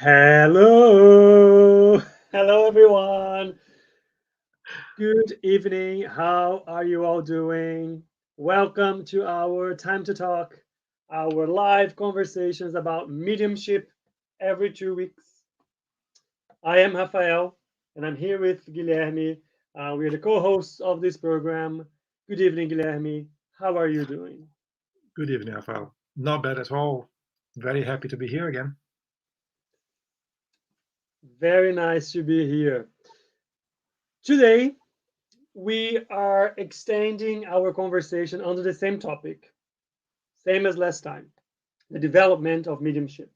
Hello. Hello, everyone. Good evening. How are you all doing? Welcome to our Time to Talk, our live conversations about mediumship every 2 weeks. I am Rafael, and I'm here with Guilherme. We are the co hosts of this program. Good evening, Guilherme. How are you doing? Good evening, Rafael. Not bad at all. Very happy to be here again. Very nice to be here. Today, we are extending our conversation under the same topic, same as last time, the development of mediumship.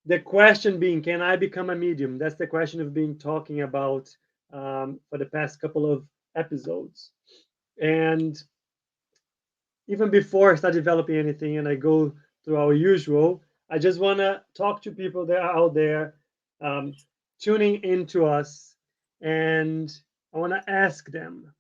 The question being, can I become a medium? That's the question we've been talking about for the past couple of episodes. And even before I start developing anything and I go through our usual, I just want to talk to people that are out there um, tuning into us, and I want to ask them,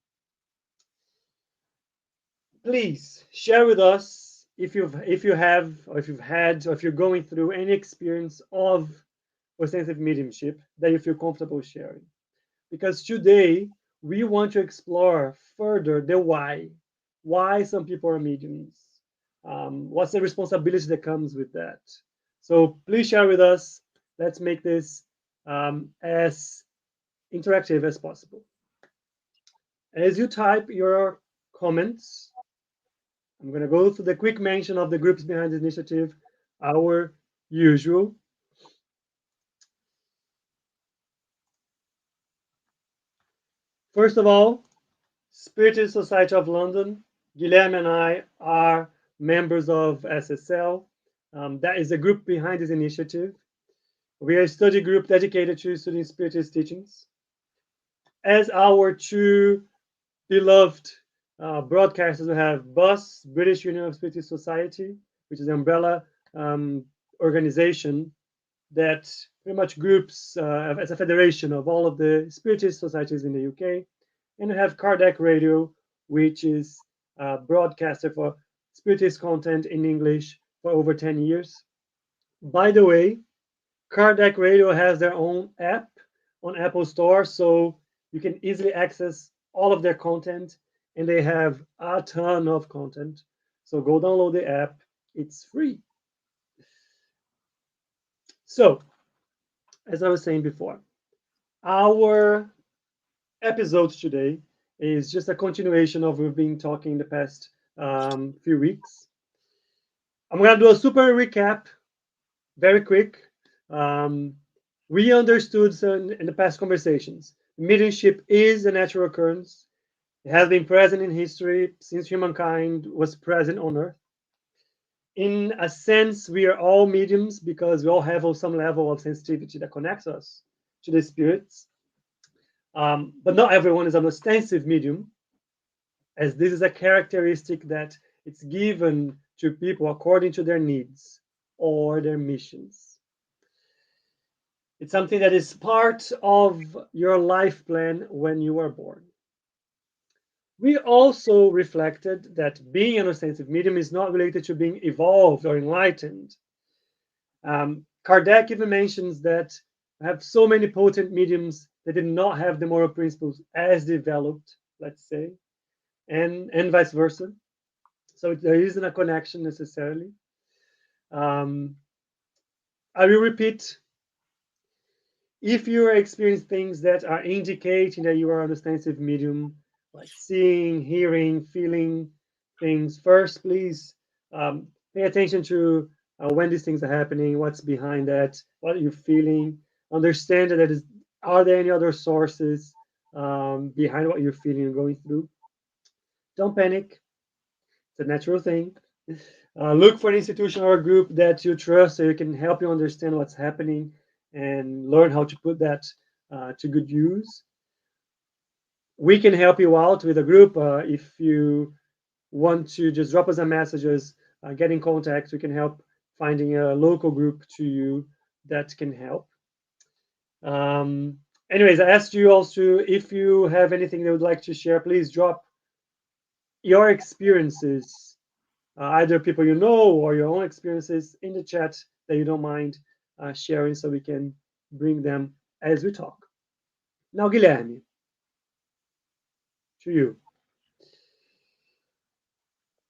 please share with us if you have, or if you've had, or if you're going through any experience of ostensive mediumship that you feel comfortable sharing. Because today we want to explore further the why some people are mediums. What's the responsibility that comes with that? So please share with us. Let's make this as interactive as possible. As you type your comments, I'm going to go through the quick mention of the groups behind the initiative, our usual. First of all, Spiritist Society of London. Guilherme and I are members of SSL. That is the group behind this initiative. We are a study group dedicated to studying Spiritist teachings. As our two beloved broadcasters, we have BUS, British Union of Spiritist Society, which is an umbrella organization that pretty much groups as a federation of all of the Spiritist societies in the UK. And we have Kardec Radio, which is a broadcaster for Spiritist content in English for over 10 years. By the way, Kardec Radio has their own app on Apple Store, so you can easily access all of their content, and they have a ton of content. So go download the app, it's free. So, as I was saying before, our episode today is just a continuation of what we've been talking the past few weeks. I'm going to do a super recap, very quick. Um, we understood in the past conversations, mediumship is a natural occurrence. It has been present in history since humankind was present on Earth. In a sense, we are all mediums because we all have some level of sensitivity that connects us to the spirits. But not everyone is an ostensive medium, as this is a characteristic that it's given to people according to their needs or their missions. It's something that is part of your life plan when you are born. We also reflected that being an ostensive medium is not related to being evolved or enlightened. Kardec even mentions that I have so many potent mediums that did not have the moral principles as developed, let's say, and vice versa. So there isn't a connection necessarily. Um, I will repeat, if you are experiencing things that are indicating that you are an ostensive medium, like seeing, hearing, feeling things, first, please pay attention to when these things are happening, what's behind that, what are you feeling, understand that are there any other sources behind what you're feeling and going through. Don't panic. It's a natural thing. Look for an institution or a group that you trust so you can help you understand what's happening and learn how to put that to good use. We can help you out with a group. If you want to just drop us a messages, get in contact, we can help finding a local group to you that can help. Anyways, I asked you also if you have anything that would like to share, please drop your experiences, either people you know or your own experiences in the chat that you don't mind sharing so we can bring them as we talk. Now, Guilherme, to you.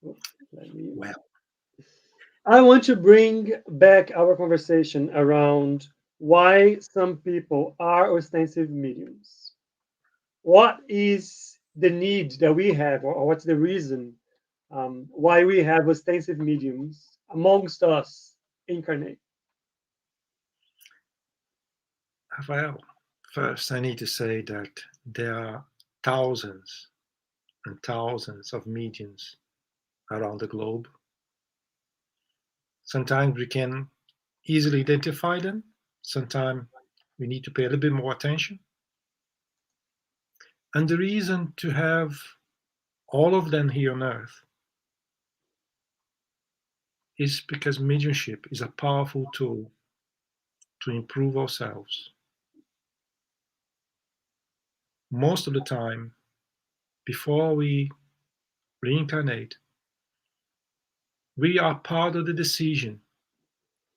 Well, I want to bring back our conversation around why some people are ostensive mediums. What is the need that we have, or what's the reason why we have ostensive mediums amongst us incarnate? Rafael, first I need to say that there are thousands and thousands of mediums around the globe. Sometimes we can easily identify them. Sometimes we need to pay a little bit more attention. And the reason to have all of them here on earth is because mediumship is a powerful tool to improve ourselves. Most of the time, before we reincarnate, we are part of the decision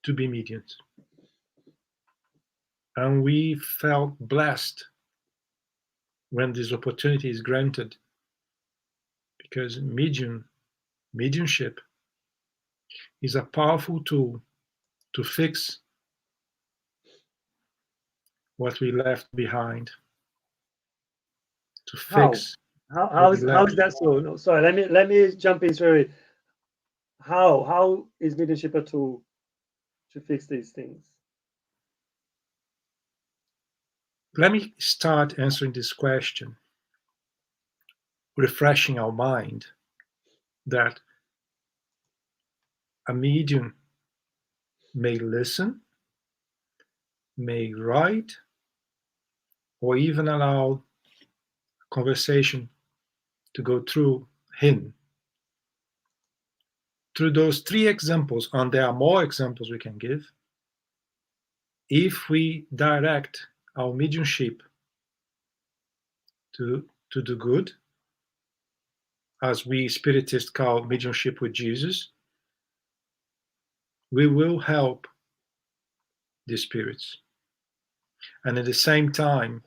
to be mediums. And we felt blessed when this opportunity is granted because mediumship is a powerful tool to fix what we left behind, to How? fix How, what how we is how left. is that so? No, sorry. Let me jump in straight away. How is leadership a tool to fix these things? Let me start answering this question, refreshing our mind that a medium may listen, may write, or even allow conversation to go through him. Through those three examples, and there are more examples we can give, if we direct our mediumship to do good, as we spiritists call mediumship with Jesus, we will help the spirits. And at the same time,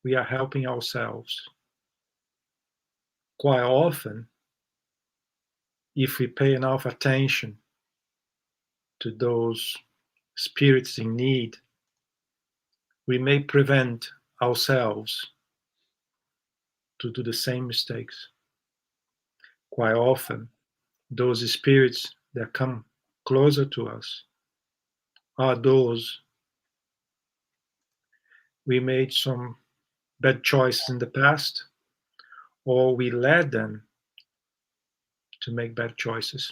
we are helping ourselves. Quite often, if we pay enough attention to those spirits in need, we may prevent ourselves to do the same mistakes. Quite often, those spirits that come closer to us are those we made some bad choices in the past, or we led them to make bad choices.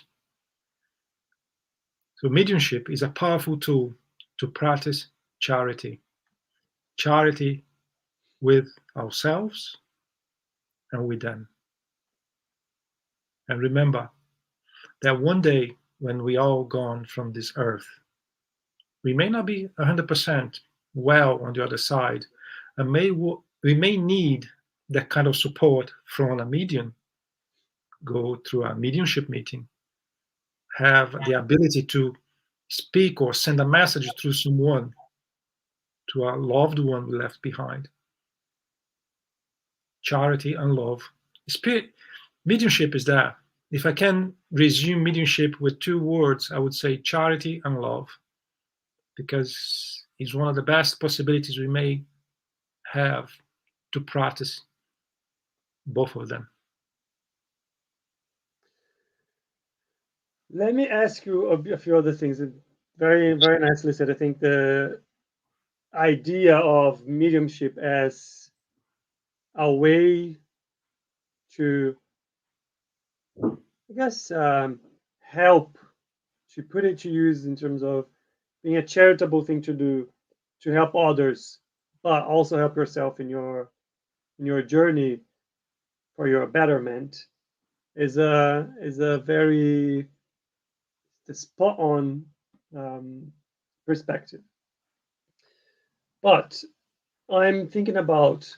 So, mediumship is a powerful tool to practice charity. Charity with ourselves and with them. And remember that one day when we all gone from this earth, we may not be 100% well on the other side, and we may need that kind of support from a medium, go through a mediumship meeting, have the ability to speak or send a message through someone to a loved one left behind. Charity and love. Spirit mediumship is that. If I can resume mediumship with two words, I would say charity and love, because it's one of the best possibilities we may have to practice both of them. Let me ask you a few other things. Very, very nicely said. I think the idea of mediumship as a way to, I guess, help, to put it to use in terms of being a charitable thing to do to help others, but also help yourself in your journey for your betterment is a very spot on perspective. But I'm thinking about,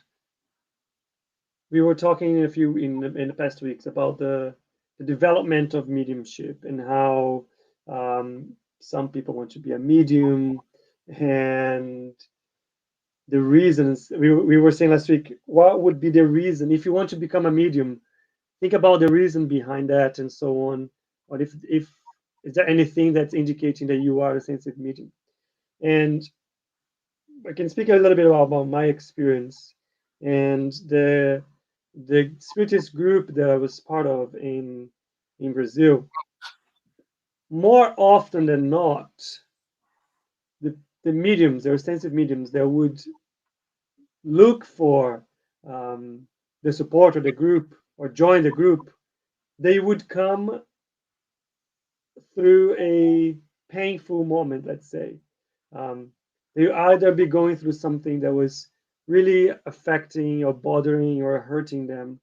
we were talking in the past weeks about the development of mediumship and how some people want to be a medium, and the reasons we were saying last week. What would be the reason if you want to become a medium? Think about the reason behind that and so on. Or if is there anything that's indicating that you are a sensitive medium? And I can speak a little bit about my experience and the spiritist group that I was part of in Brazil. More often than not, the mediums, the sensitive mediums, that would look for um, the support of the group or join the group, they would come through a painful moment, let's say. Um, they either be going through something that was really affecting or bothering or hurting them.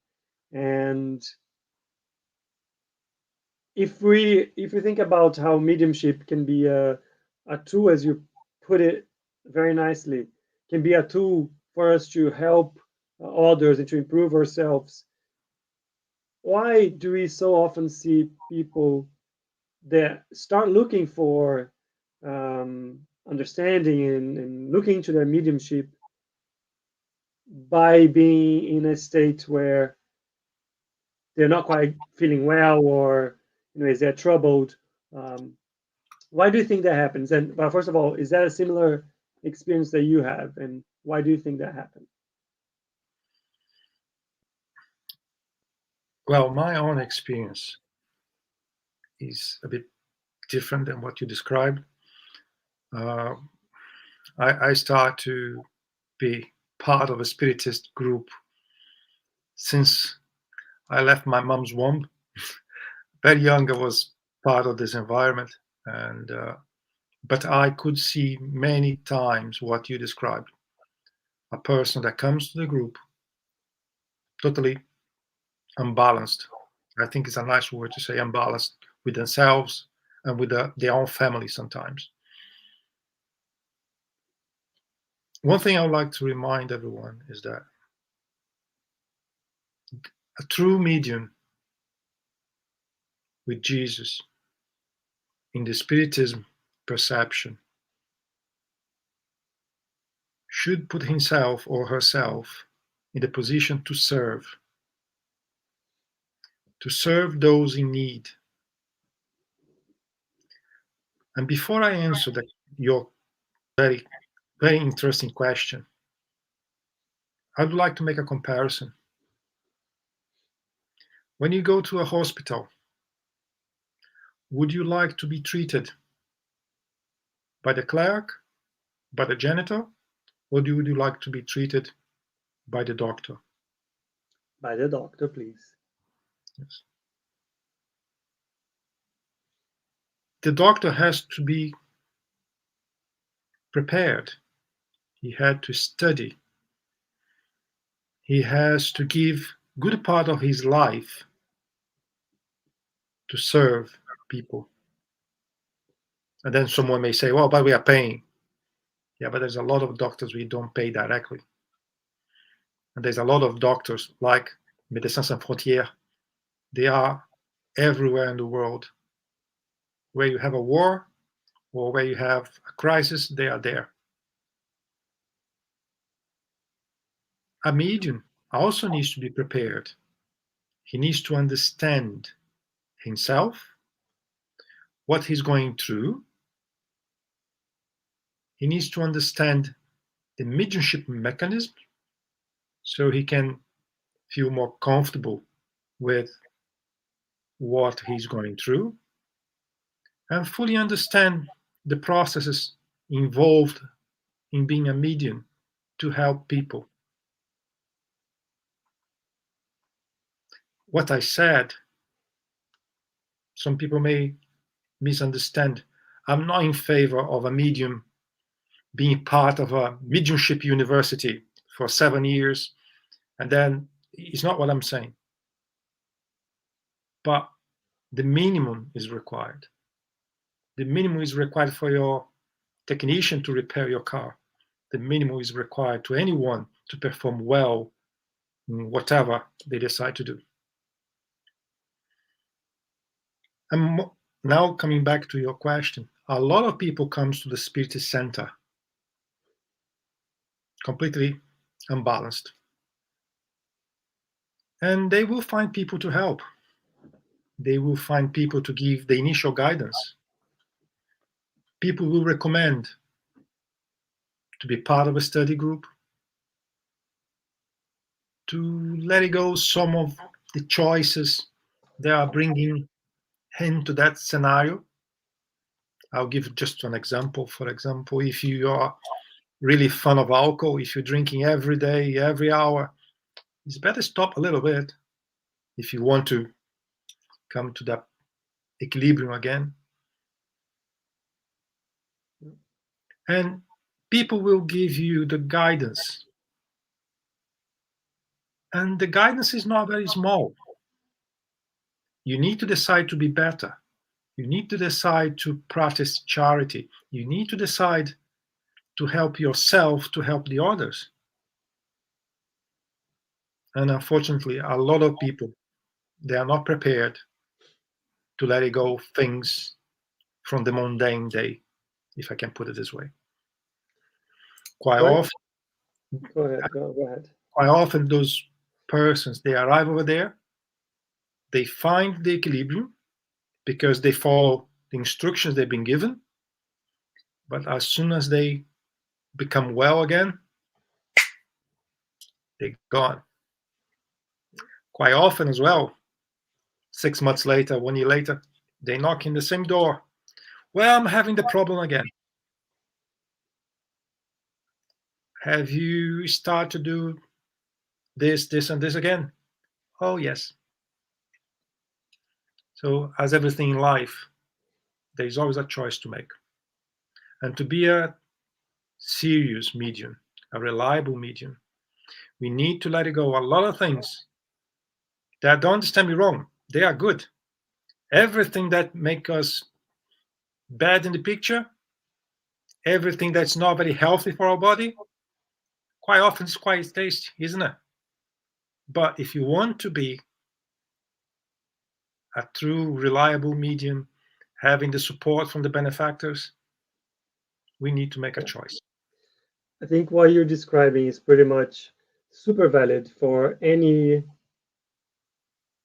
And if we think about how mediumship can be a tool, as you put it very nicely, can be a tool for us to help others and to improve ourselves. Why do we so often see people that start looking for understanding and looking into their mediumship by being in a state where they're not quite feeling well, or is they're troubled? Um, why do you think that happens? And well, first of all, is that a similar experience that you have, and why do you think that happened? Well, my own experience is a bit different than what you described. Uh, I start to be part of a spiritist group since I left my mom's womb. Very young, I was part of this environment, and but I could see many times what you described: a person that comes to the group totally unbalanced. I think it's a nice word to say, unbalanced with themselves and with their own family sometimes. One thing I would like to remind everyone is that a true medium with Jesus in the Spiritism perception should put himself or herself in the position to serve those in need. And before I answer your very, very interesting question, I would like to make a comparison. When you go to a hospital, would you like to be treated by the clerk, by the janitor, or would you like to be treated by the doctor? By the doctor, please. Yes. The doctor has to be prepared. He had to study. He has to give good part of his life to serve people. And then someone may say, well, but we are paying. Yeah, but there's a lot of doctors we don't pay directly. And there's a lot of doctors like Médecins Sans Frontières. They are everywhere in the world. Where you have a war or where you have a crisis, they are there. A medium also needs to be prepared. He needs to understand himself, what he's going through. He needs to understand the mediumship mechanism so he can feel more comfortable with what he's going through and fully understand the processes involved in being a medium to help people. What I said, some people may misunderstand. I'm not in favor of a medium being part of a mediumship university for 7 years, and then it's not what I'm saying. But the minimum is required. The minimum is required for your technician to repair your car. The minimum is required to anyone to perform well in whatever they decide to do. And now coming back to your question, a lot of people comes to the Spiritist Center completely unbalanced. And they will find people to help. They will find people to give the initial guidance. People will recommend to be part of a study group, to let go some of the choices they are bringing into that scenario. I'll give just an example. For example, if you are really fond of alcohol, if you're drinking every day, every hour, it's better stop a little bit if you want to come to that equilibrium again. And people will give you the guidance. And the guidance is not very small. You need to decide to be better. You need to decide to practice charity. You need to decide to help yourself, to help the others. And unfortunately, a lot of people, they are not prepared to let go things from the mundane day, if I can put it this way. Quite Right. often, Go ahead. Go ahead. quite often those persons, they arrive over there, they find the equilibrium because they follow the instructions they've been given. But as soon as they become well again, they're gone. Quite often as well, 6 months later, 1 year later, they knock in the same door. Well, I'm having the problem again. Have you started to do this, and this again? Oh, yes. So, as everything in life, there's always a choice to make. And to be a serious medium, a reliable medium, we need to let go a lot of things that, don't understand me wrong, they are good. Everything that makes us bad in the picture, everything that's not very healthy for our body, quite often it's quite tasty, isn't it? But if you want to be a true, reliable medium, having the support from the benefactors, we need to make a choice. I think what you're describing is pretty much super valid for any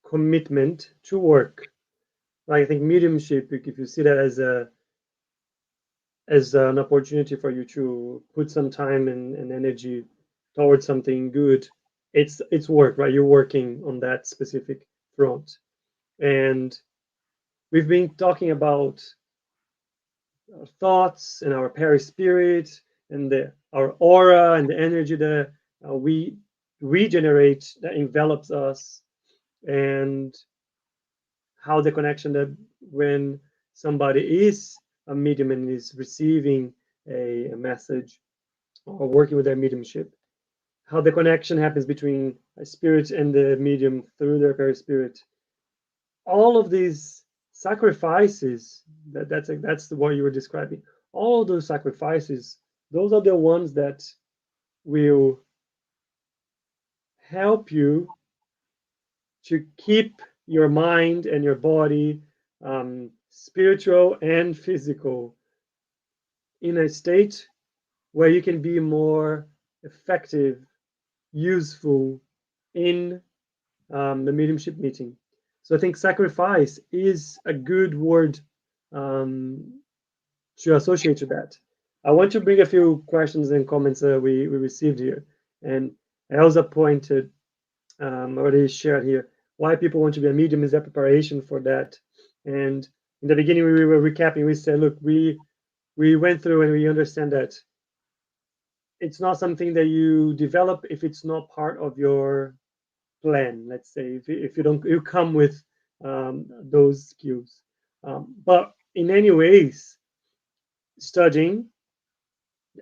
commitment to work. Like, I think mediumship, if you see that as an opportunity for you to put some time and energy towards something good, it's work, right? You're working on that specific front. And we've been talking about our thoughts and our perispirit and our aura and the energy that we regenerate that envelops us, and how the connection that when somebody is a medium and is receiving a message or working with their mediumship, how the connection happens between a spirit and the medium through their perispirit. All of these sacrifices, that's what you were describing. All those sacrifices, those are the ones that will help you to keep your mind and your body, spiritual and physical, in a state where you can be more effective, useful in the mediumship meeting. So I think sacrifice is a good word to associate to that. I want to bring a few questions and comments that we received here. And Elsa pointed, already shared here, why people want to be a medium is a preparation for that. And in the beginning, we were recapping, we said, look, we went through and we understand that it's not something that you develop if it's not part of your plan. Let's say if you don't, you come with those skills. But in any ways, studying,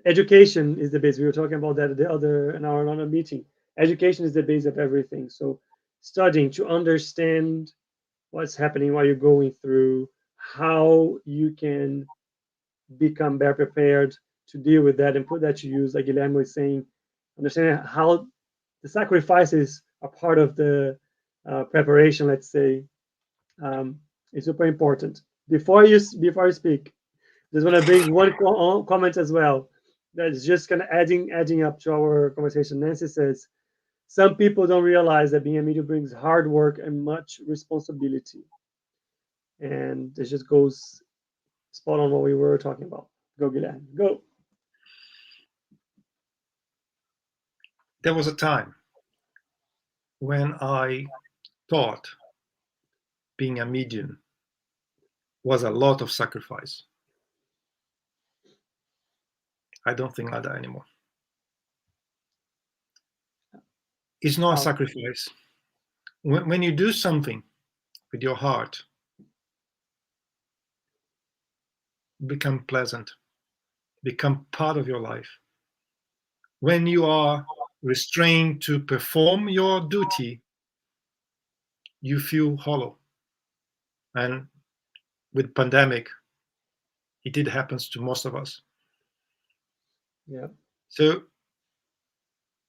education is the base. We were talking about that in our other meeting. Education is the base of everything. So studying to understand what's happening, what you're going through, how you can become better prepared to deal with that and put that to use, like Guilherme was saying, understanding how the sacrifices are part of the preparation, let's say, is super important. Before you speak, just want to bring one comment as well. that is just kind of adding up to our conversation. Nancy says, some people don't realize that being a medium brings hard work and much responsibility. And this just goes spot on what we were talking about. Go, Guilherme. Go. There was a time when I thought being a medium was a lot of sacrifice. I don't think like that anymore. It's not a sacrifice. When you do something with your heart, become pleasant, become part of your life. When you are restrained to perform your duty, you feel hollow. And with pandemic, it did happens to most of us. Yeah. So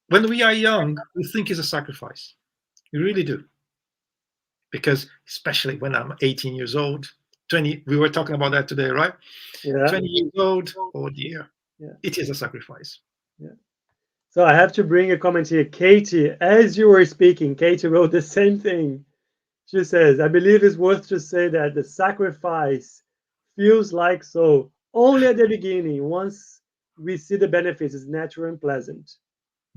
when we are young, we think it's a sacrifice. We really do. Because especially when I'm 18 years old, 20, we were talking about that today, right? Yeah. 20 years old, oh dear. Yeah. It is a sacrifice. Yeah. So I have to bring a comment here. Katie, as you were speaking, Katie wrote the same thing. She says, I believe it's worth to say that the sacrifice feels like so only at the beginning. Once we see the benefits, it's natural and pleasant.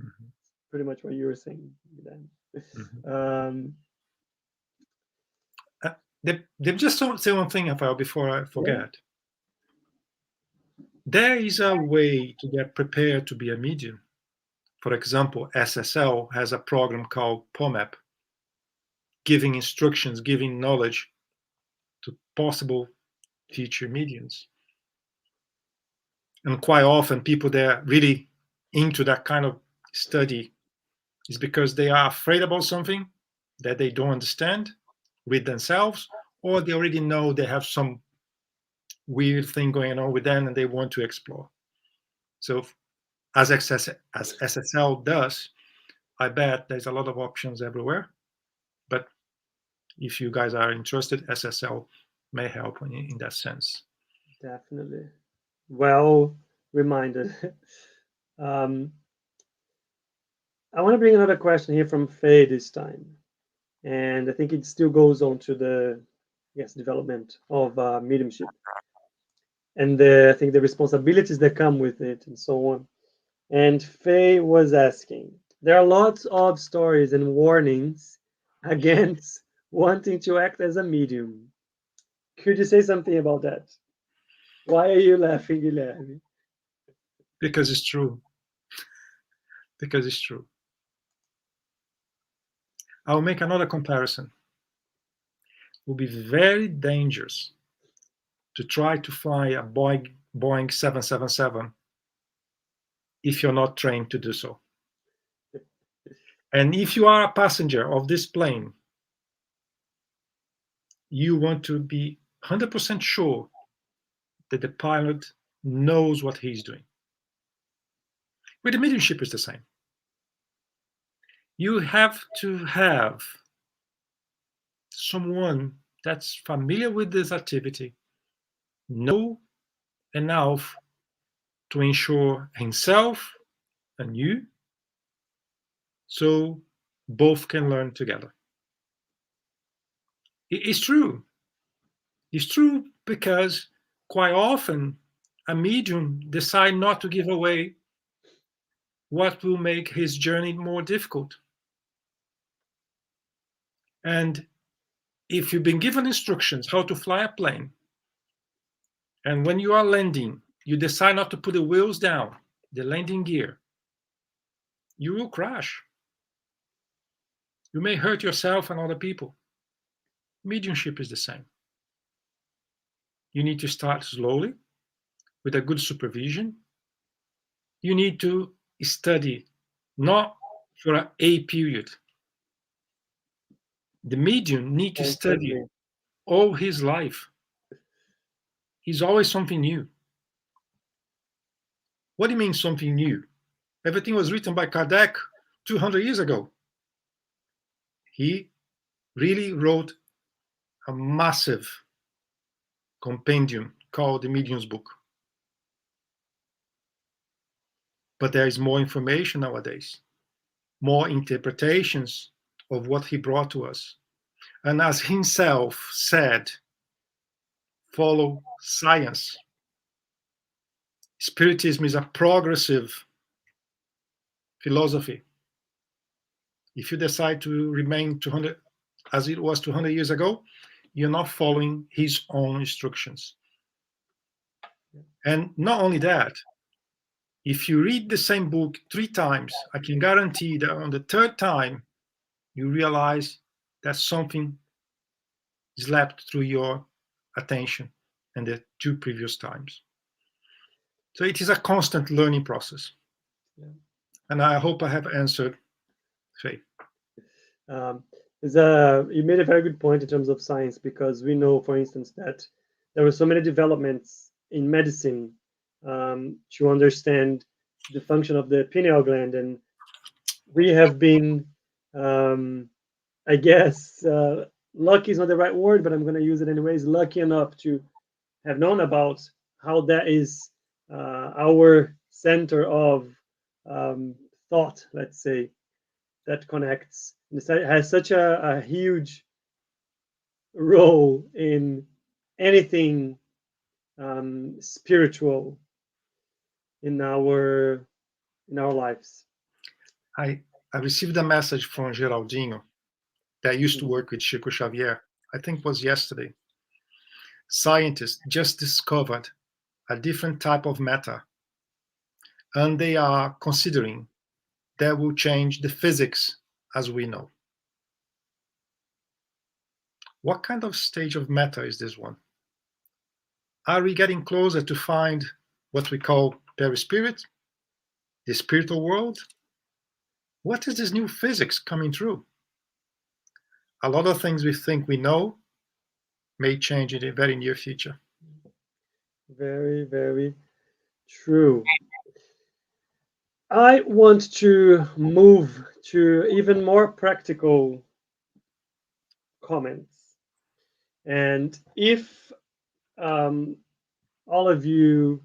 Mm-hmm. Pretty much what you were saying. Mm-hmm. Just say one thing, Rafael, before I forget. Yeah. There is a way to get prepared to be a medium. For example, SSL has a program called POMAP, giving instructions, giving knowledge to possible future mediums. And quite often, people that are really into that kind of study is because they are afraid about something that they don't understand with themselves, or they already know they have some weird thing going on with them and they want to explore. So as SSL does, I bet there's a lot of options everywhere. But if you guys are interested, SSL may help in that sense. Definitely. Well reminded. I want to bring another question here from Faye this time. And I think it still goes on to the development of mediumship and I think the responsibilities that come with it and so on. And Faye was asking, there are lots of stories and warnings against wanting to act as a medium. Could you say something about that? Why are you laughing, Guilherme? Because it's true. Because it's true. I'll make another comparison. It will be very dangerous to try to fly a Boeing 777 if you're not trained to do so. And if you are a passenger of this plane, you want to be 100% sure that the pilot knows what he's doing. With the mediumship, it's the same. You have to have someone that's familiar with this activity, know enough to ensure himself and you, so both can learn together. It's true. It's true because quite often a medium decides not to give away what will make his journey more difficult. And if you've been given instructions how to fly a plane, and when you are landing, you decide not to put the wheels down, the landing gear, you will crash. You may hurt yourself and other people. Mediumship is the same. You need to start slowly with a good supervision. You need to study not for a period. The medium needs to study all his life. He's always something new. What do you mean something new? Everything was written by Kardec 200 years ago. He really wrote a massive compendium called the Medium's Book. But there is more information nowadays, more interpretations of what he brought to us. And as himself said, follow science. Spiritism is a progressive philosophy. If you decide to remain 200 as it was 200 years ago, you're not following his own instructions. And not only that, if you read the same book 3 times, I can guarantee that on the third time, you realize that something slept through your attention and the 2 previous times. So it is a constant learning process. Yeah. And I hope I have answered, Faye. You made a very good point in terms of science, because we know, for instance, that there were so many developments in medicine to understand the function of the pineal gland, and we have been, I guess, lucky is not the right word, but I'm going to use it anyways, lucky enough to have known about how that is our center of thought, let's say, that connects. It has such a huge role in anything spiritual in our lives. I received a message from Geraldinho that used to work with Chico Xavier. I think it was yesterday. Scientists just discovered a different type of matter, and they are considering that will change the physics as we know. What kind of stage of matter is this one? Are we getting closer to find what we call perispirit, the spiritual world? What is this new physics coming through? A lot of things we think we know may change in the very near future. Very, very true. I want to move to even more practical comments. And if all of you,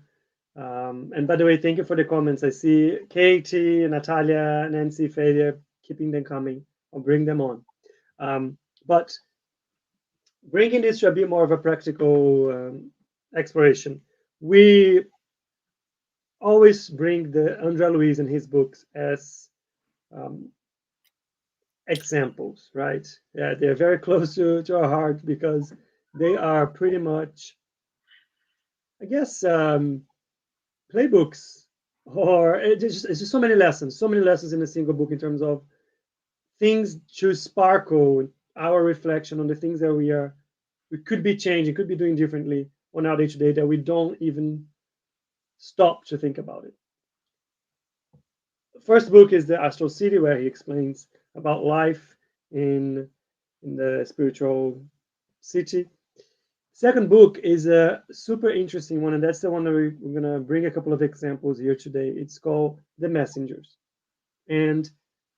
and by the way, thank you for the comments. I see Katie, Natalia, Nancy, Fadia, keeping them coming. I'll bring them on. But bringing this to a bit more of a practical exploration, we always bring the André Luiz and his books as examples, right? Yeah, they're very close to our heart because they are pretty much, I guess, playbooks, or it's just so many lessons in a single book in terms of things to sparkle our reflection on the things that we could be changing, could be doing differently on our day-to-day, that we don't even stop to think about it. The first book is the Astral City, where he explains about life in the spiritual city. Second book is a super interesting one, and that's the one that we're going to bring a couple of examples here today. It's called The Messengers. And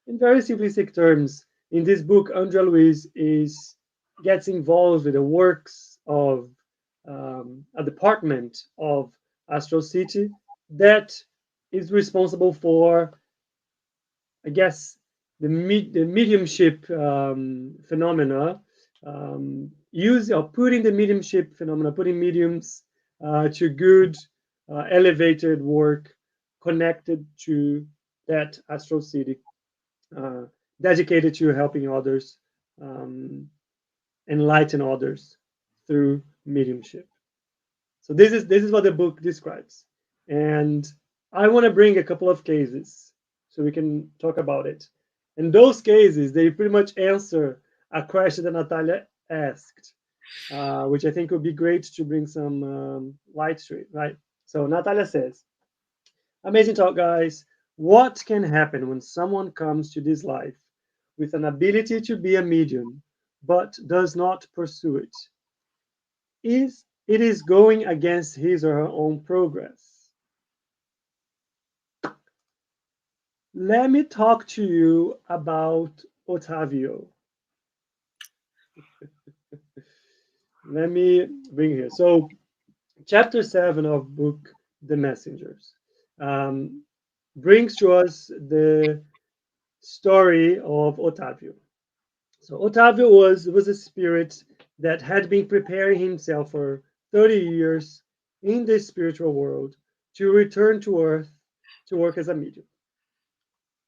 in very simplistic terms, in this book, André Luiz gets involved with the works of a department of Astral City that is responsible for, I guess, the mediumship phenomena, putting the mediumship phenomena, putting mediums to good, elevated work connected to that Astral City, dedicated to helping others, enlighten others through mediumship. So this is what the book describes, and I want to bring a couple of cases so we can talk about it. And those cases, they pretty much answer a question that Natalia asked, which I think would be great to bring some light to it, right? So Natalia says, amazing talk, guys. What can happen when someone comes to this life with an ability to be a medium, but does not pursue it? It is going against his or her own progress. Let me talk to you about Otavio. Let me bring here. So, chapter 7 of book The Messengers. brings to us the story of Otavio. So Otavio was a spirit that had been preparing himself for 30 years in the spiritual world to return to Earth to work as a medium.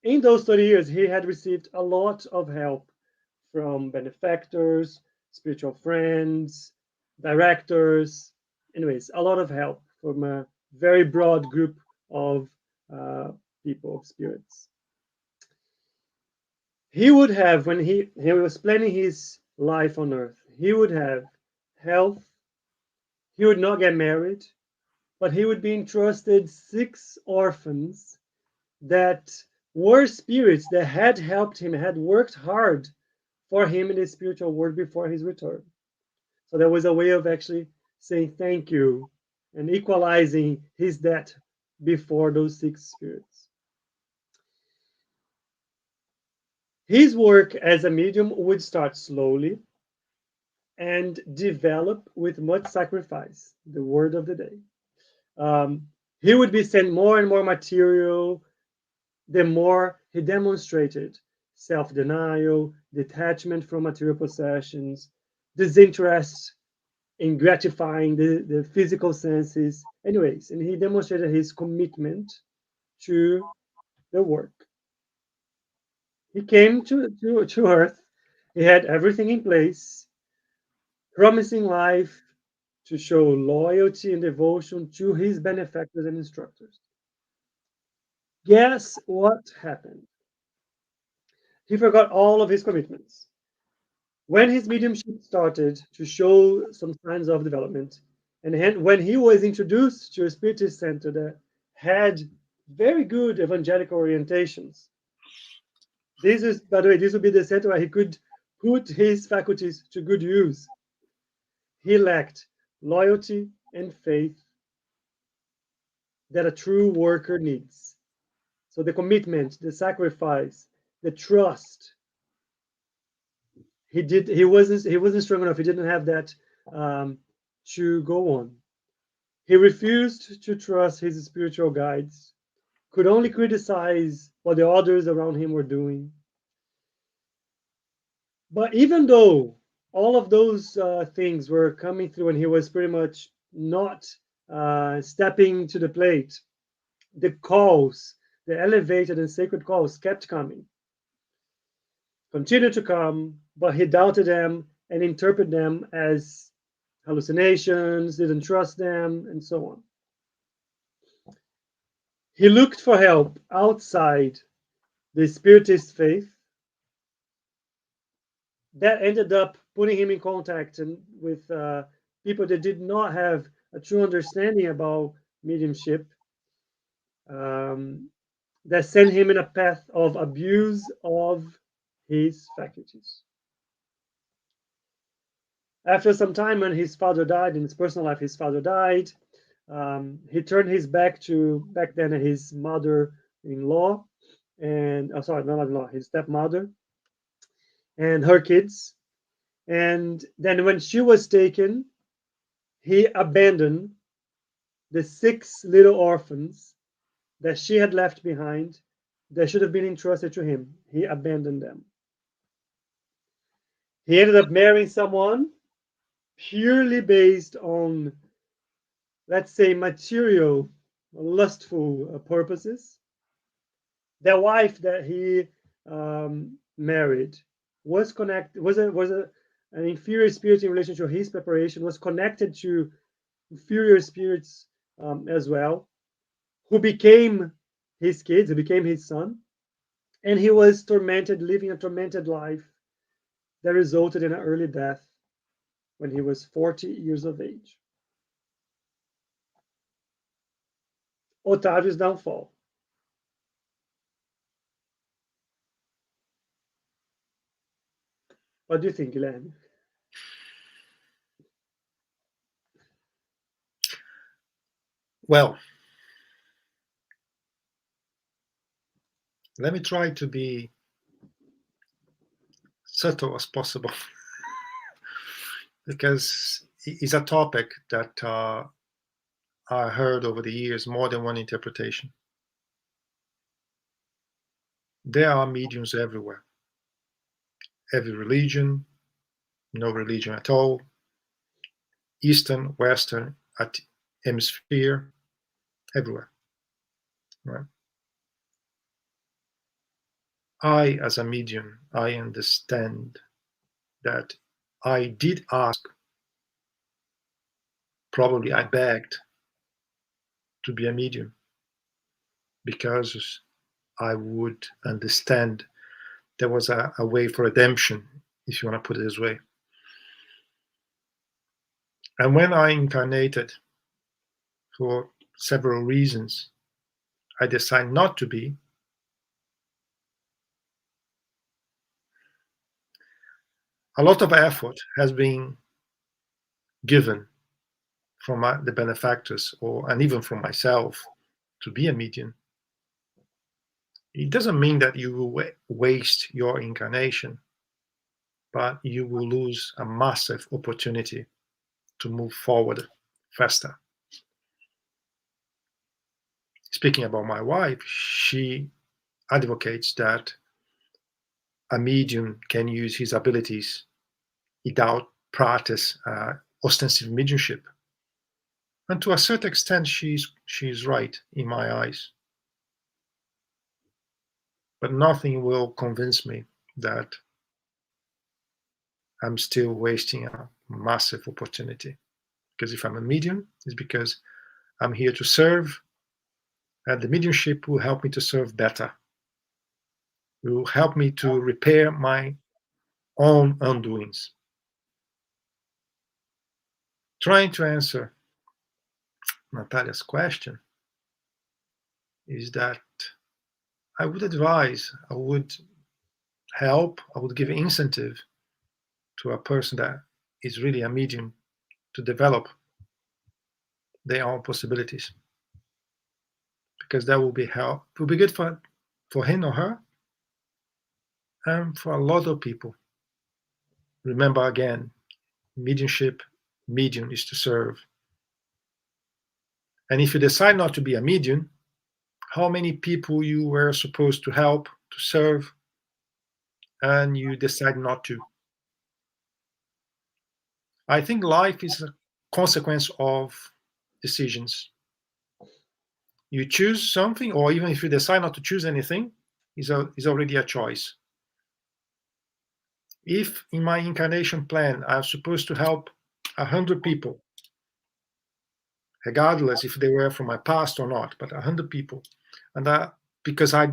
In those 30 years, he had received a lot of help from benefactors, spiritual friends, directors, anyways, a lot of help from a very broad group of people, of spirits. He would have, when he was planning his life on earth, he would have health, he would not get married, but he would be entrusted 6 orphans that were spirits that had helped him, had worked hard for him in the spiritual world before his return. So there was a way of actually saying thank you and equalizing his debt before those 6 spirits. His work as a medium would start slowly and develop with much sacrifice, the word of the day. He would be sent more and more material the more he demonstrated self denial, detachment from material possessions, disinterest in gratifying the physical senses. Anyways, and he demonstrated his commitment to the work. He came to Earth, he had everything in place, promising life to show loyalty and devotion to his benefactors and instructors. Guess what happened? He forgot all of his commitments. When his mediumship started to show some signs of development, and when he was introduced to a spiritist center that had very good evangelical orientations, this is, by the way, this would be the center where he could put his faculties to good use. He lacked loyalty and faith that a true worker needs. So the commitment, the sacrifice, the trust. He wasn't strong enough. He didn't have that to go on. He refused to trust his spiritual guides, could only criticize what the others around him were doing. But even though all of those things were coming through and he was pretty much not stepping to the plate, the calls, the elevated and sacred calls kept coming, continued to come, but he doubted them and interpreted them as hallucinations, didn't trust them, and so on. He looked for help outside the Spiritist faith. That ended up putting him in contact with people that did not have a true understanding about mediumship, that sent him in a path of abuse of his faculties. After some time, when his father died, in his personal life, his father died. He turned his back to back then his mother-in-law, and sorry, not in-law, his stepmother, and her kids. And then when she was taken, he abandoned the 6 little orphans that she had left behind that should have been entrusted to him. He abandoned them. He ended up marrying someone purely based on, let's say, material, lustful purposes. The wife that he married was connected, an inferior spirit in relation to his preparation, was connected to inferior spirits as well, who became his kids, who became his son, and he was tormented, living a tormented life that resulted in an early death when he was 40 years of age. Otavio's downfall. What do you think, Guilherme? Well, let me try to be subtle as possible because it's a topic that I heard over the years more than one interpretation. There are mediums everywhere. Every religion, no religion at all, Eastern, Western, hemisphere, everywhere. Right? I, as a medium, I understand that I did ask, probably I begged to be a medium because I would understand there was a way for redemption, if you want to put it this way. And when I incarnated, for several reasons, I decided not to be. A lot of effort has been given from the benefactors, and even from myself, to be a medium. It doesn't mean that you will waste your incarnation, but you will lose a massive opportunity to move forward faster. Speaking about my wife, she advocates that a medium can use his abilities without practice ostensive mediumship. And to a certain extent, she's right in my eyes. But nothing will convince me that I'm still wasting a massive opportunity. Because if I'm a medium, it's because I'm here to serve, and the mediumship will help me to serve better. It will help me to repair my own undoings. Trying to answer Natalia's question is that I would advise, I would help, I would give incentive to a person that is really a medium to develop their own possibilities, because that will be help. It will be good for him or her and for a lot of people. Remember again, mediumship, medium is to serve. And if you decide not to be a medium, how many people you were supposed to help, to serve, and you decide not to? I think life is a consequence of decisions. You choose something, or even if you decide not to choose anything, is already a choice. If in my incarnation plan I'm supposed to help 100 people, regardless if they were from my past or not, but 100 people, and because I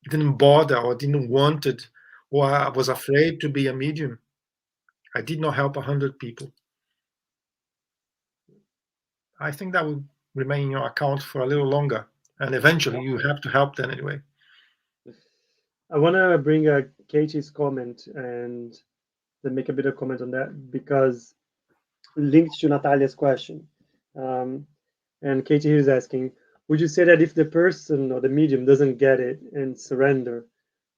didn't bother or didn't want it, or I was afraid to be a medium, I did not help 100 people. I think that would remain in your account for a little longer, and eventually you have to help them anyway. I want to bring Katie's comment and then make a bit of comment on that, because linked to Natalia's question. And Katie is asking, would you say that if the person or the medium doesn't get it and surrender,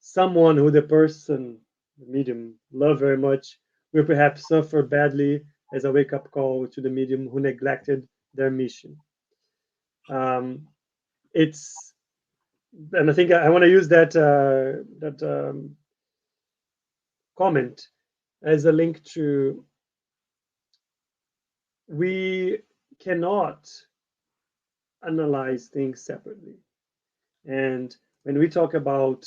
someone who the person, the medium, love very much will perhaps suffer badly as a wake-up call to the medium who neglected their mission? It's, and I think I want to use that comment as a link to, we cannot analyze things separately. And when we talk about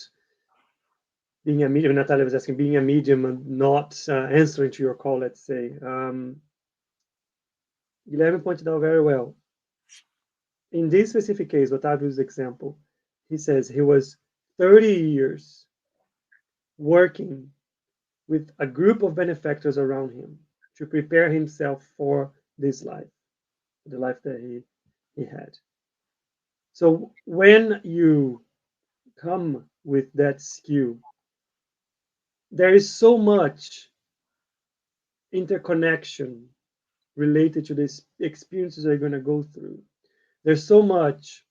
being a medium, Natalia was asking, being a medium and not answering to your call, let's say. Guilherme pointed out very well. In this specific case, Otavio's example, he says he was 30 years working with a group of benefactors around him to prepare himself for this life, the life that he had. So when you come with that skill, there is so much interconnection related to these experiences you're going to go through. There's so much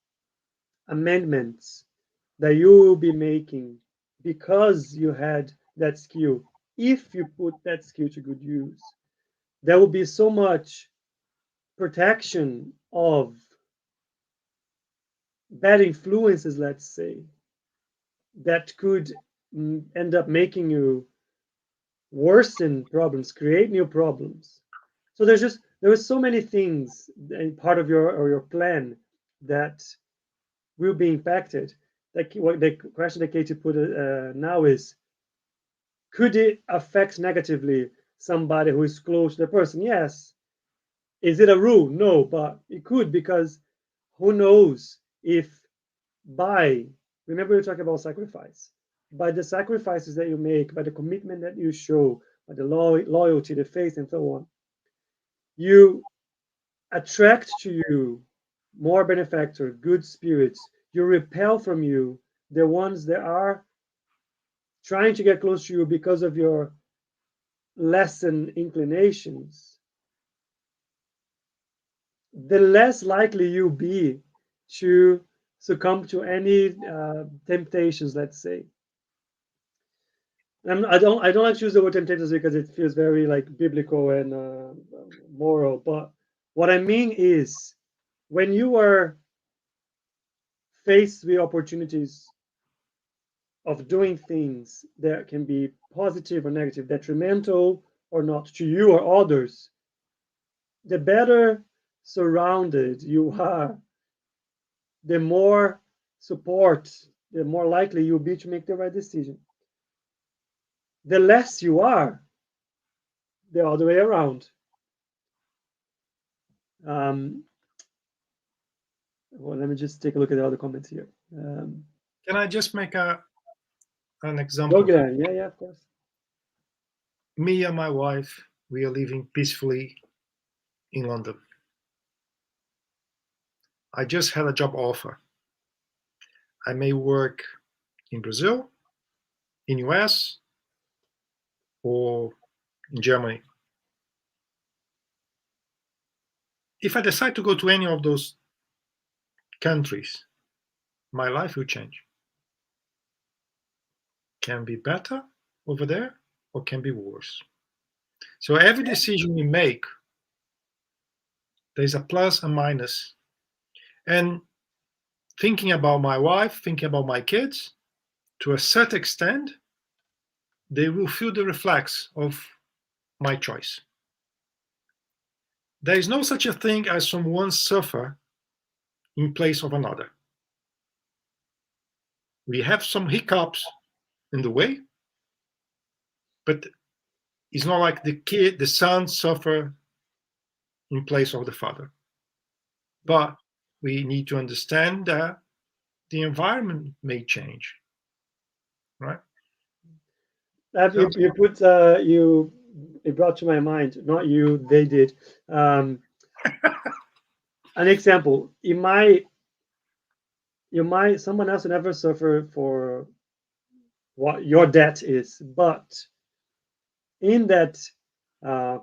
amendments that you will be making because you had that skill. If you put that skill to good use, there will be so much protection of bad influences, let's say, that could end up making you worsen problems, create new problems. So there were so many things in part of your plan that will be impacted. Like what the question that Katie put now is, could it affect negatively somebody who is close to the person? Yes. Is it a rule? No, but it could, because who knows if by, remember we talking about sacrifice, by the sacrifices that you make, by the commitment that you show, by the loyalty, the faith, and so on, you attract to you more benefactor, good spirits. You repel from you the ones that are trying to get close to you because of your lessened inclinations. The less likely you'll be to succumb to any temptations, let's say. I don't like to use the word temptations because it feels very like biblical and moral. But what I mean is, when you are faced with opportunities of doing things that can be positive or negative, detrimental or not to you or others, the better surrounded you are, the more support, the more likely you'll be to make the right decision. The less you are, the other way around. Well, let me just take a look at the other comments here. Can I just make an Go, example? Guilherme. Yeah, of course. Me and my wife, we are living peacefully in London. I just had a job offer. I may work in Brazil, in US, or in Germany. If I decide to go to any of those countries, my life will change. Can be better over there or can be worse. So every decision we make, there's a plus and minus. And thinking about my wife, thinking about my kids, to a certain extent, they will feel the reflex of my choice. There is no such a thing as someone suffer in place of another. We have some hiccups in the way, but it's not like the son suffer in place of the father. But we need to understand that the environment may change, right? You put it brought to my mind, not you, they did. An example, someone else will never suffer for what your debt is, but in that uh,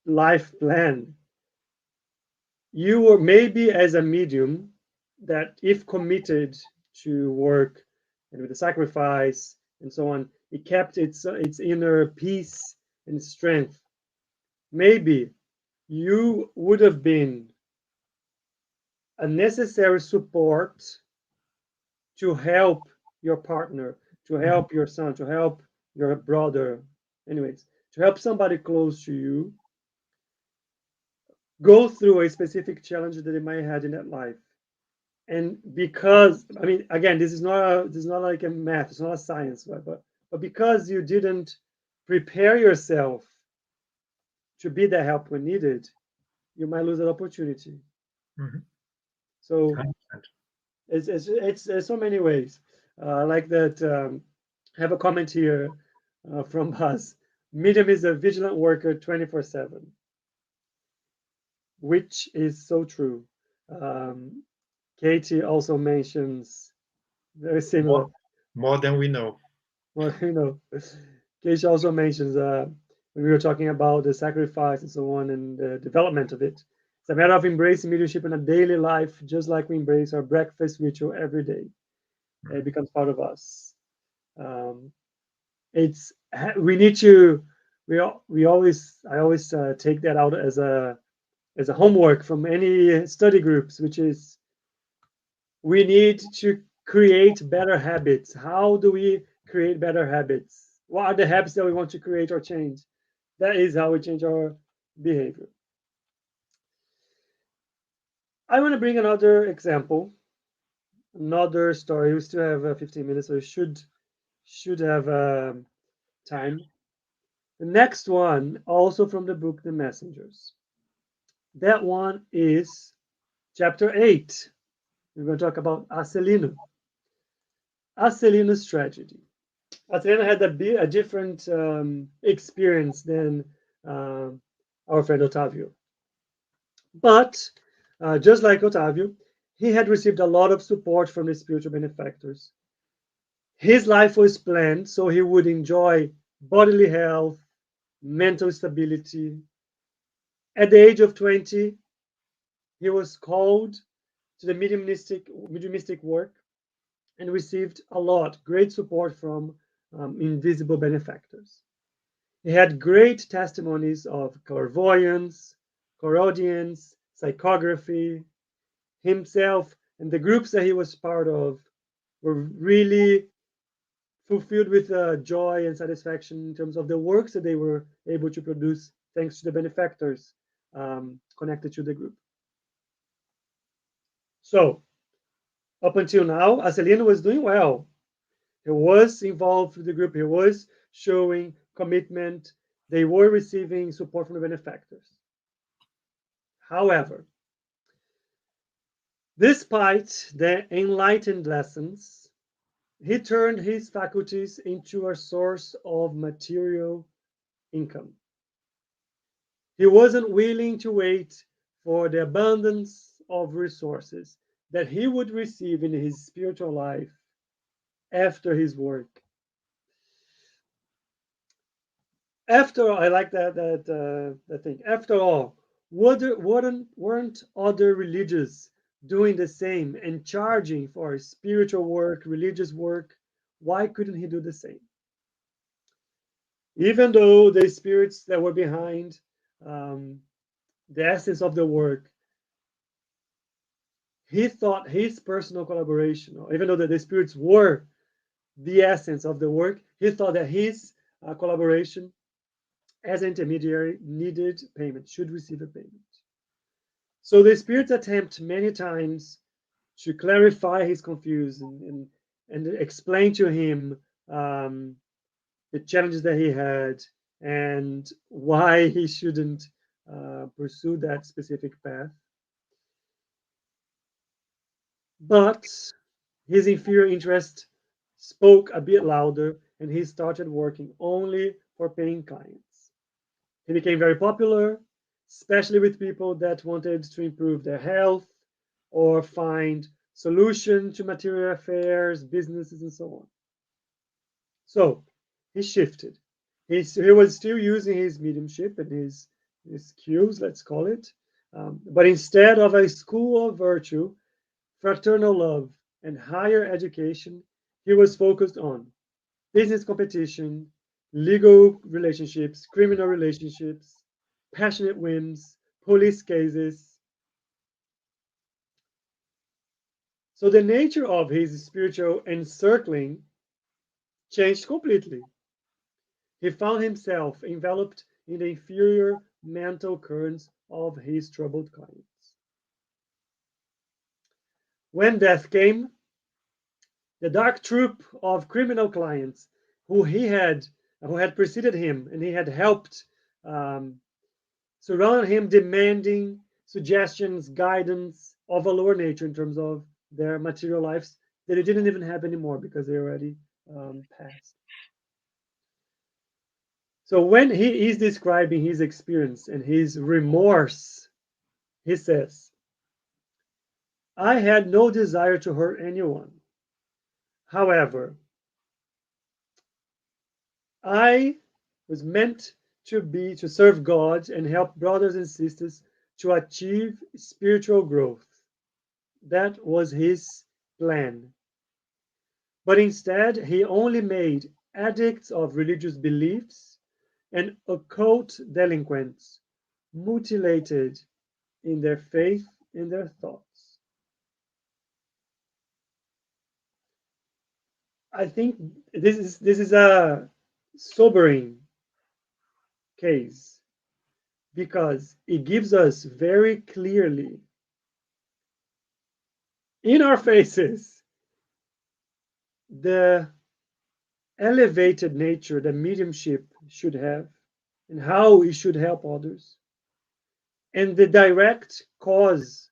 life plan, you were maybe as a medium that, if committed to work and with the sacrifice and so on, it kept its inner peace and strength. Maybe you would have been a necessary support to help your partner, to help your son, to help your brother, anyways, to help somebody close to you go through a specific challenge that they might have in that life. And because, I mean, again, this is not like a math, it's not a science, right? But because you didn't prepare yourself to be the help when needed, you might lose that opportunity. Mm-hmm. So it's so many ways. Like that. Have a comment here from us. Medium is a vigilant worker 24/7, which is so true. Katie also mentions very similar. More than we know. Well, Katie also mentions when we were talking about the sacrifice and so on and the development of it. It's a matter of embracing mediumship in a daily life, just like we embrace our breakfast ritual every day. It becomes part of us. It's we need to I always take that out as a homework from any study groups, which is we need to create better habits. How do we create better habits? What are the habits that we want to create or change? That is how we change our behavior. I want to bring another example, another story. We still have 15 minutes, so we should have time. The next one, also from the book The Messengers. That one is chapter 8. We're going to talk about Acelino. Acelino's tragedy. Acelino had a different experience than our friend Otavio. But just like Otavio, he had received a lot of support from the spiritual benefactors. His life was planned so he would enjoy bodily health, mental stability. At the age of 20, he was called to the mediumistic work and received a lot, great support from invisible benefactors. He had great testimonies of clairvoyance, clairaudience, psychography. Himself and the groups that he was part of were really fulfilled with joy and satisfaction in terms of the works that they were able to produce thanks to the benefactors connected to the group. So, up until now, Acelino was doing well. He was involved with the group, he was showing commitment, they were receiving support from the benefactors. However, despite the enlightened lessons, he turned his faculties into a source of material income. He wasn't willing to wait for the abundance of resources that he would receive in his spiritual life after his work. After all, I like that thing. After all, weren't other religions doing the same and charging for spiritual work, religious work? Why couldn't he do the same? Even though the spirits that were behind um, the essence of the work, he thought his personal collaboration, even though the spirits were the essence of the work, he thought that his collaboration as an intermediary needed payment, should receive a payment. So the spirits attempt many times to clarify his confusion and explain to him the challenges that he had and why he shouldn't pursue that specific path. But his inferior interest spoke a bit louder, and he started working only for paying clients. He became very popular, especially with people that wanted to improve their health or find solution to material affairs, businesses, and so on. So he shifted. He was still using his mediumship and his skills, let's call it. But instead of a school of virtue, fraternal love, and higher education, he was focused on business competition, legal relationships, criminal relationships, passionate whims, police cases. So the nature of his spiritual encircling changed completely. He found himself enveloped in the inferior mental currents of his troubled clients. When death came, the dark troop of criminal clients who had preceded him and he had helped surround him, demanding suggestions, guidance of a lower nature in terms of their material lives that they didn't even have anymore because they already passed. So when he is describing his experience and his remorse, he says, I had no desire to hurt anyone. However, I was meant to serve God and help brothers and sisters to achieve spiritual growth. That was his plan. But instead, he only made addicts of religious beliefs and occult delinquents mutilated in their faith and their thoughts. I think this is a sobering case because it gives us very clearly in our faces the elevated nature that mediumship should have and how it should help others, and the direct cause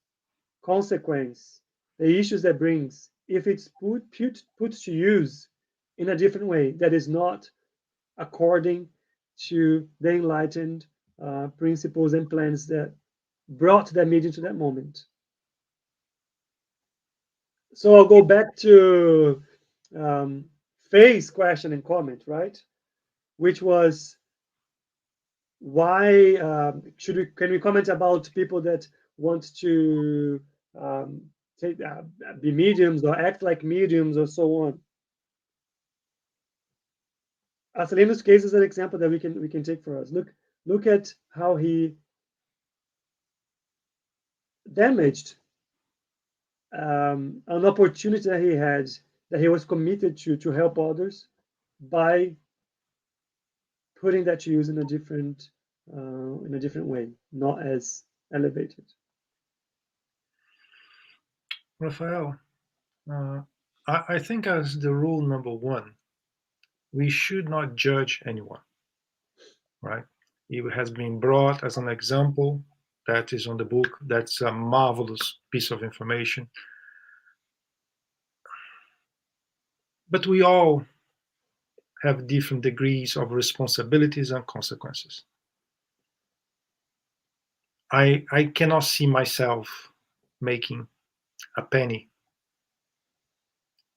consequence, the issues that brings if it's put to use in a different way that is not according to the enlightened principles and plans that brought that medium to that moment. So I'll go back to Faye's question and comment, right? Which was why can we comment about people that want to um, take, be mediums or act like mediums or so on? Acelino's case is an example that we can take for us. Look at how he damaged an opportunity that he had, that he was committed to help others, by putting that to use in a different way, not as elevated. Rafael, I think as the rule number one, we should not judge anyone, right? It has been brought as an example that is on the book. That's a marvelous piece of information. But we all have different degrees of responsibilities and consequences. I cannot see myself making a penny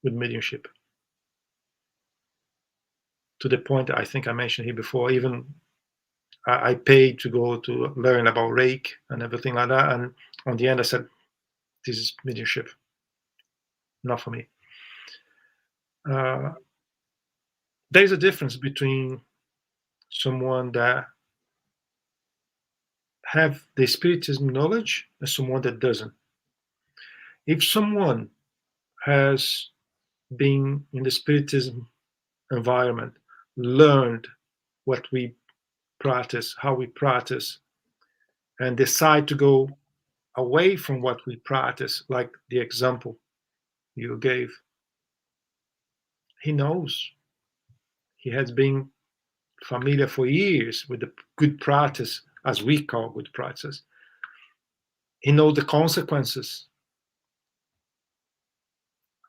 with mediumship, to the point I think I mentioned here before. Even I paid to go to learn about Reiki and everything like that, and on the end I said, "This is mediumship, not for me." Uh, there's a difference between someone that have the spiritism knowledge and someone that doesn't. If someone has been in the spiritism environment, learned what we practice, how we practice, and decide to go away from what we practice, like the example you gave, he knows. He has been familiar for years with the good practice, as we call good practice. He knows the consequences.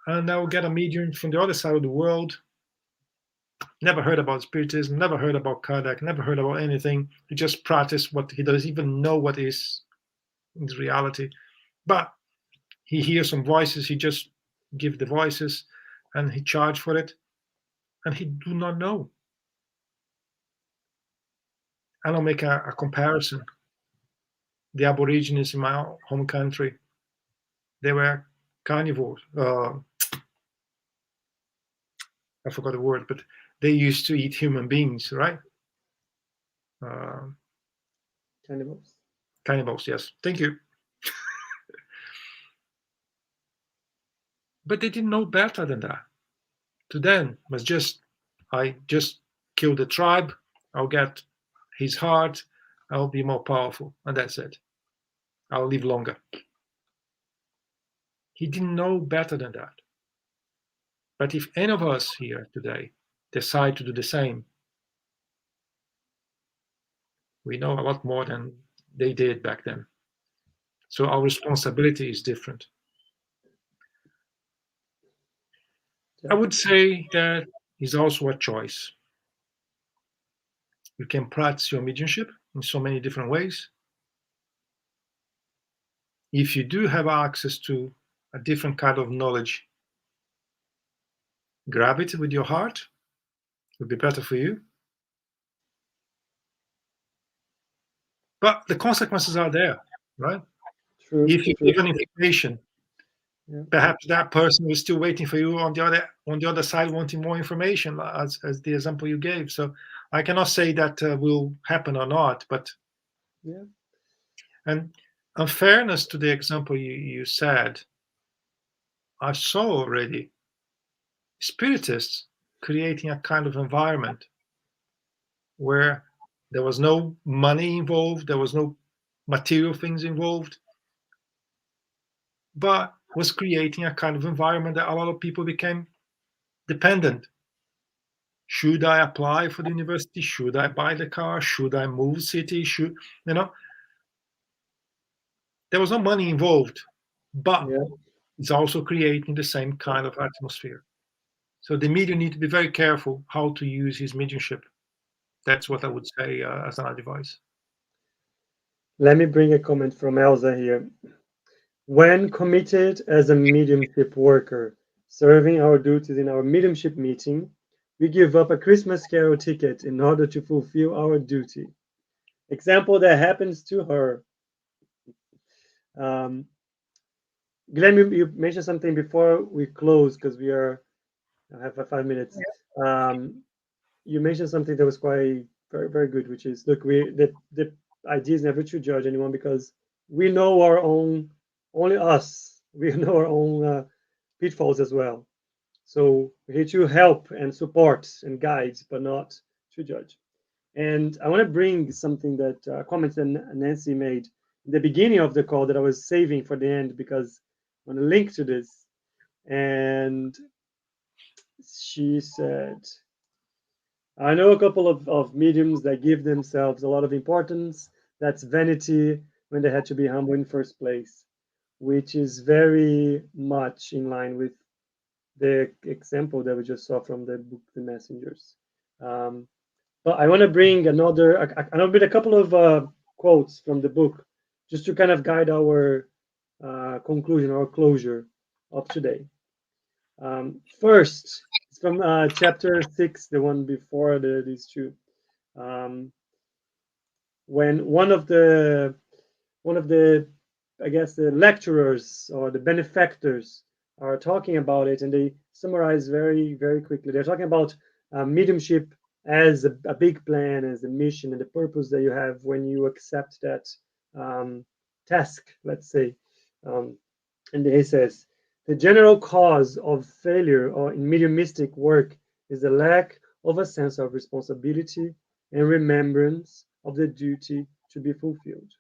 And now get a medium from the other side of the world, never heard about spiritism, never heard about Kardec, never heard about anything. He just practiced what he doesn't even know what is in reality. But he hears some voices, he just give the voices and he charge for it, and he do not know. And I'll make a comparison. The Aborigines in my home country, they were carnivores. I forgot the word, but they used to eat human beings, right? Cannibals. Cannibals, yes. Thank you. But they didn't know better than that. To them was just, I just kill the tribe, I'll get his heart, I'll be more powerful, and that's it. I'll live longer. He didn't know better than that. But if any of us here today decide to do the same, we know a lot more than they did back then. So our responsibility is different. I would say that is also a choice. You can practice your mediumship in so many different ways. If you do have access to a different kind of knowledge, grab it with your heart. It would be better for you. But the consequences are there, right? True. If you True. give an information, Yeah. perhaps that person is still waiting for you on the other side, wanting more information, as the example you gave. So I cannot say that will happen or not, but Yeah. and unfairness to the example you said, I saw already spiritists creating a kind of environment where there was no money involved, there was no material things involved, but was creating a kind of environment that a lot of people became dependent. Should I apply for the university? Should I buy the car? Should I move city? Should you know? There was no money involved, but Yeah. it's also creating the same kind of atmosphere. So the medium need to be very careful how to use his mediumship. That's what I would say as an advice. Let me bring a comment from Elsa here. When committed as a mediumship worker, serving our duties in our mediumship meeting, we give up a Christmas carol ticket in order to fulfill our duty. Example that happens to her. Um, Guilherme, you mentioned something before we close because we are I have 5 minutes. Um, you mentioned something that was quite very good, which is look, the idea is never to judge anyone because we know our own, only us, we know our own pitfalls as well. So we're here to help and support and guide, but not to judge. And I want to bring something that comment that Nancy made in the beginning of the call that I was saving for the end because I want to link to this. And she said, I know a couple of mediums that give themselves a lot of importance. That's vanity when they had to be humble in first place, which is very much in line with the example that we just saw from the book, The Messengers. Um, but I want to bring a couple of quotes from the book just to kind of guide our conclusion or closure of today. First, it's from chapter 6, the one before these two. Um, when one of the I guess the lecturers or the benefactors are talking about it, and they summarize very very quickly. They're talking about mediumship as a big plan, as a mission, and the purpose that you have when you accept that task. Let's say, um, and he says the general cause of failure or in mediumistic work is the lack of a sense of responsibility and remembrance of the duty to be fulfilled,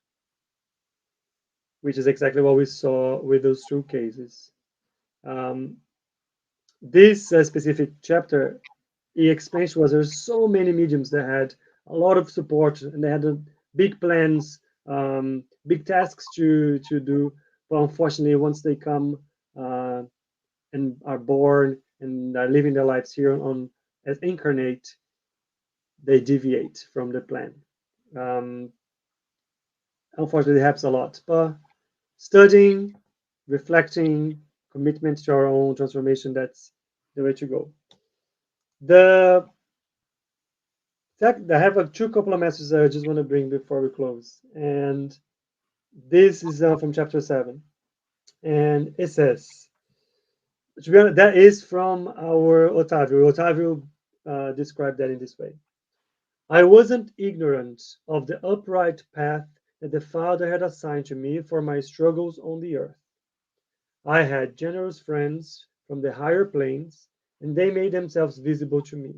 which is exactly what we saw with those two cases. Um, this specific chapter, he explains to us there's so many mediums that had a lot of support and they had big plans, big tasks to do, but unfortunately, once they come uh, and are born and are living their lives here on as incarnate, they deviate from the plan. Um, Unfortunately, it happens a lot. But studying, reflecting, commitment to our own transformation, that's the way to go. The I have two couple of messages I just want to bring before we close. And this is from chapter 7. And it says, to be honest, that is from our Otavio. Otavio described that in this way. I wasn't ignorant of the upright path that the Father had assigned to me for my struggles on the earth. I had generous friends from the higher planes, and they made themselves visible to me.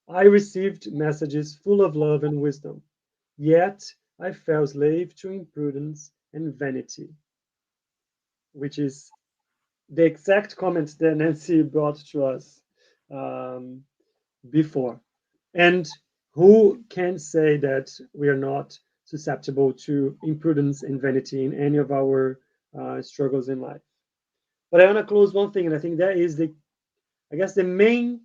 I received messages full of love and wisdom, yet I fell slave to imprudence and vanity, which is the exact comments that Nancy brought to us um, before. And who can say that we are not susceptible to imprudence and vanity in any of our struggles in life? But I want to close one thing, and I think that is I guess, the main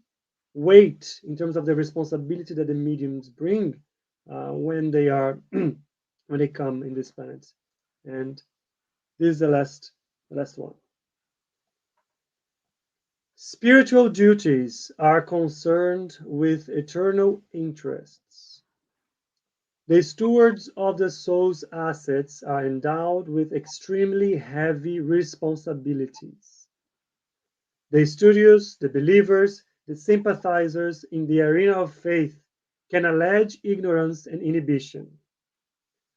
weight in terms of the responsibility that the mediums bring when they are when they come in this planet. And this is the last one. Spiritual duties are concerned with eternal interests. The stewards of the soul's assets are endowed with extremely heavy responsibilities. The studious, the believers, the sympathizers in the arena of faith can allege ignorance and inhibition.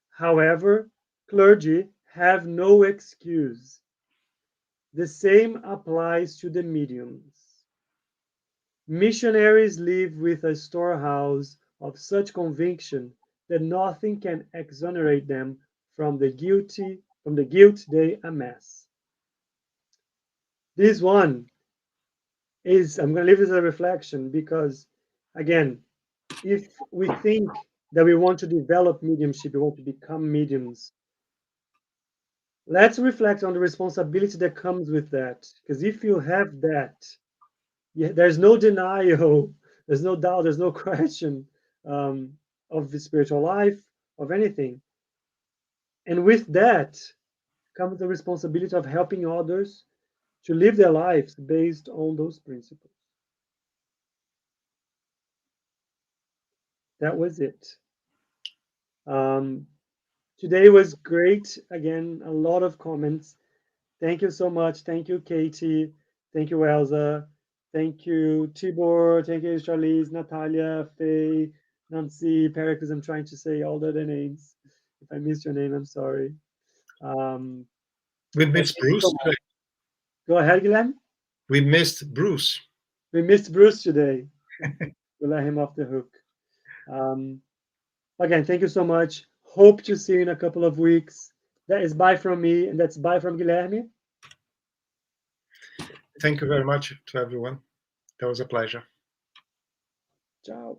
However, clergy have no excuse. The same applies to the mediums. Missionaries live with a storehouse of such conviction that nothing can exonerate them from the guilt they amass. This one is, I'm going to leave this as a reflection because, again, if we think that we want to develop mediumship, we want to become mediums, let's reflect on the responsibility that comes with that. Because if you have that, there's no denial, there's no doubt, there's no question of the spiritual life, of anything. And with that comes the responsibility of helping others to live their lives based on those principles. That was it. Um, Today was great. Again, a lot of comments. Thank you so much. Thank you, Katie. Thank you, Elsa. Thank you, Tibor. Thank you, Charlize, Natalia, Faye, Nancy, Pericles. I'm trying to say all the other names. If I missed your name, I'm sorry. We But missed thank you so Bruce much. today. Go ahead, Guilherme. We missed Bruce. We missed Bruce today. We'll let him off the hook. Again, thank you so much. Hope to see you in a couple of weeks. That is bye from me, and that's bye from Guilherme. Thank you very much to everyone. That was a pleasure. Ciao.